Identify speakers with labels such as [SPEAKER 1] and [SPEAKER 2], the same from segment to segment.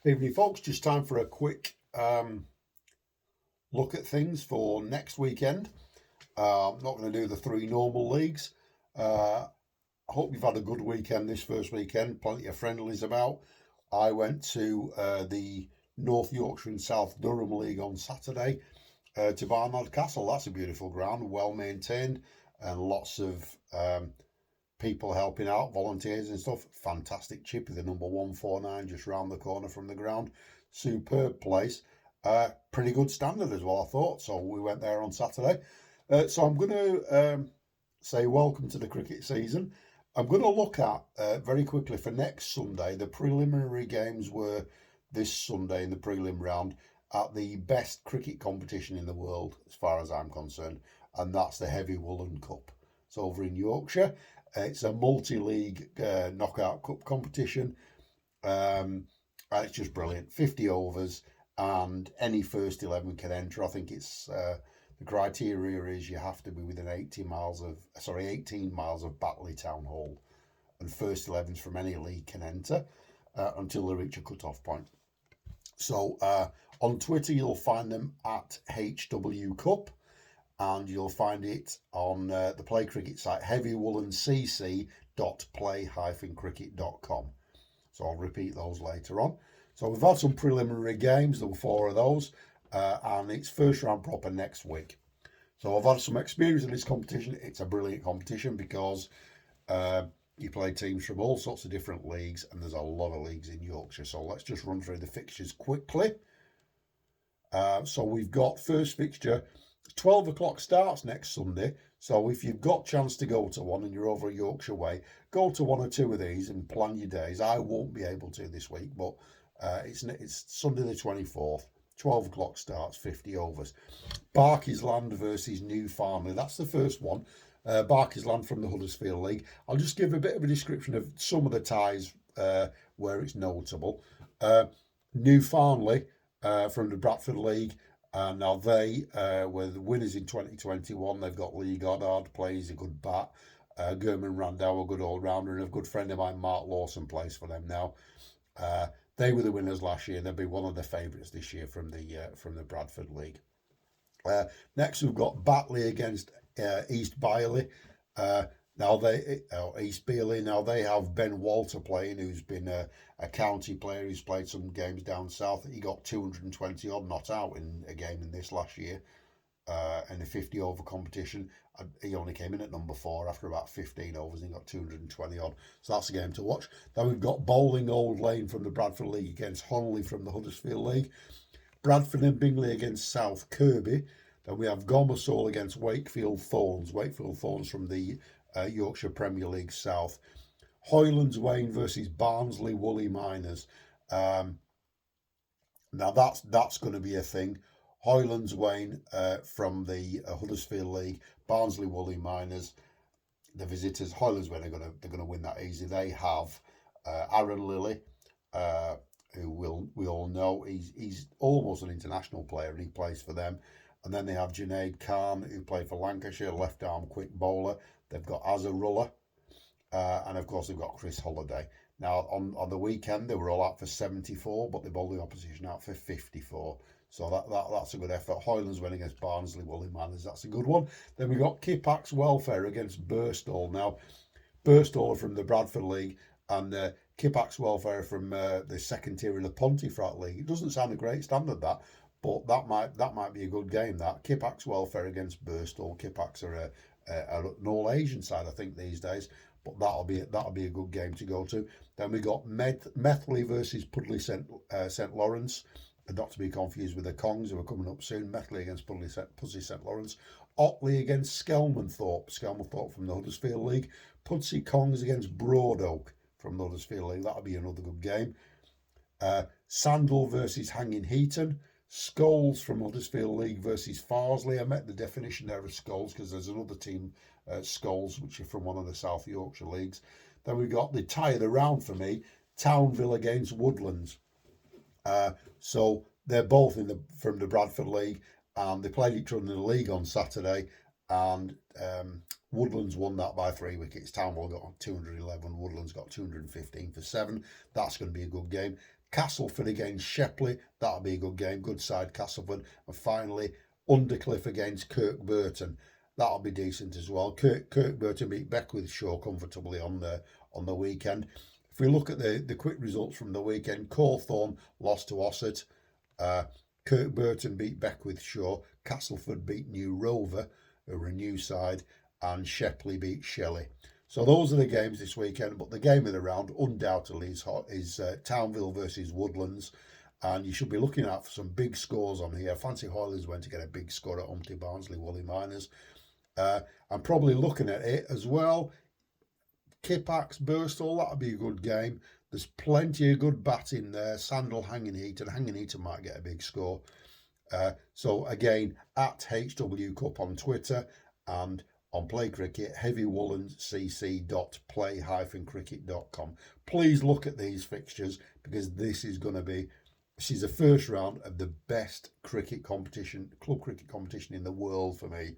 [SPEAKER 1] Evening, folks. Just time for a quick look at things for next weekend. I'm not going to do the three normal leagues. I hope you've had a good weekend this first weekend. Plenty of friendlies about. I went to the North Yorkshire and South Durham League on Saturday to Barnard Castle. That's a beautiful ground, well maintained, and lots of people helping out, volunteers and stuff. Fantastic chippy, the number 149 just round the corner from the ground. Superb place. Pretty good standard as well, I thought. So we went there on Saturday. So I'm going to say welcome to the cricket season. I'm going to look at very quickly for next Sunday. The preliminary games were this Sunday in the prelim round at the best cricket competition in the world, as far as I'm concerned, and that's the Heavy Woollen Cup. It's over in Yorkshire. It's a multi-league knockout cup competition. It's just brilliant. 50 overs, and any first 11 can enter. I think it's the criteria is you have to be within 18 miles of Batley Town Hall, and first 11s from any league can enter until they reach a cut-off point. So on Twitter you'll find them at HW Cup. And you'll find it on the Play Cricket site, heavywoolencc.play-cricket.com. So I'll repeat those later on. So we've had some preliminary games, there were 4 of those, and it's first round proper next week. So I've had some experience in this competition. It's a brilliant competition because you play teams from all sorts of different leagues, and there's a lot of leagues in Yorkshire. So let's just run through the fixtures quickly. So we've got first fixture, 12 o'clock starts next Sunday, so if you've got chance to go to one and you're over Yorkshire way, go to one or two of these and plan your days. I won't be able to this week, but it's Sunday the 24th, 12 o'clock starts, 50 overs. Barkey's Land versus New Farmley, that's the first one. Barkey's Land from the Huddersfield League. I'll just give a bit of a description of some of the ties where it's notable. New Farmley from the Bradford League. Now they were the winners in 2021. They've got Lee Goddard, plays a good bat. German Randau, a good all-rounder, and a good friend of mine, Mark Lawson, plays for them now. They were the winners last year, and they'll be one of the favourites this year from the Bradford League. Next, we've got Batley against East Byley. East Bealey. Now they have Ben Walter playing, who's been a county player. He's played some games down south. He got 220 odd not out in a game in this last year in a 50 over competition. He only came in at number 4 after about 15 overs, and he got 220 odd. So that's a game to watch. Then we've got Bowling Old Lane from the Bradford League against Honley from the Huddersfield League. Bradford and Bingley against South Kirby. Then we have Gomersall against Wakefield Thorns. Wakefield Thorns from the Yorkshire Premier League South. Hoylands Wain versus Barnsley Woolly Miners. Now that's going to be a thing. Hoylands Wain from the Huddersfield League, Barnsley Woolly Miners, the visitors. Hoylands Wain they're going to win that easy. They have Aaron Lilly, who we all know he's almost an international player, and he plays for them. And then they have Junaid Khan, who played for Lancashire, left arm quick bowler. They've got Azarullah, and of course they've got Chris Holliday. Now on the weekend they were all out for 74, but they bowled the opposition out for 54. So that's a good effort. Hoylands win against Barnsley Woolly Miners. That's a good one. Then we got Kippax Welfare against Birstall. Now Birstall are from the Bradford League, and Kippax Welfare from the second tier of the Pontefract League. It doesn't sound a great standard, that, but that might be a good game. That Kippax Welfare against Birstall. Kippax are an all-Asian side, I think, these days, but that'll be a good game to go to. Then we got Methley versus Pudley St Lawrence, and not to be confused with the Kongs, who are coming up soon. Methley against Pudley St Lawrence. Otley against Skelmanthorpe from the Huddersfield League. Pudsey Kongs against Broadoak from the Huddersfield League. That'll be another good game. Sandal versus Hanging Heaton. Scholes from Huddersfield League versus Farsley. I met the definition there of Scholes because there's another team, Scholes, which are from one of the South Yorkshire leagues. Then we've got the tie of the round for me, Townville against Woodlands. So they're both from the Bradford League, and they played each other in the league on Saturday, and Woodlands won that by 3 wickets. Townville got 211, Woodlands got 215 for 7. That's going to be a good game. Castleford against Shepley, that'll be a good game, good side Castleford. And finally, Undercliff against Kirkburton, that'll be decent as well. Kirkburton beat Beckwithshaw comfortably on the weekend. If we look at the quick results from the weekend, Cawthorne lost to Ossett, Kirkburton beat Beckwithshaw, Castleford beat New Rover, who are a new side, and Shepley beat Shelley. So those are the games this weekend, but the game of the round undoubtedly is Townville versus Woodlands, and you should be looking out for some big scores on here. I fancy Hoylers went to get a big score at Humpty Barnsley Woolly Miners. I'm probably looking at it as well. Kippax Birstall, that'll be a good game. There's plenty of good batting there. Sandal, Hanging Heaton. Hanging Heaton might get a big score. So again, at HW Cup on Twitter and on Play Cricket, heavywoolencc.play-cricket.com. Please look at these fixtures, because this is the first round of the best cricket competition, club cricket competition in the world for me.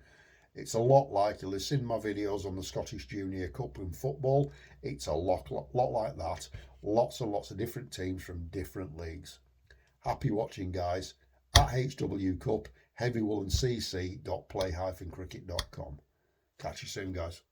[SPEAKER 1] It's a lot like, you'll have seen my videos on the Scottish Junior Cup in football. It's a lot like that. Lots and lots of different teams from different leagues. Happy watching, guys. At HW Cup, heavywoolencc.play-cricket.com. Catch you soon, guys.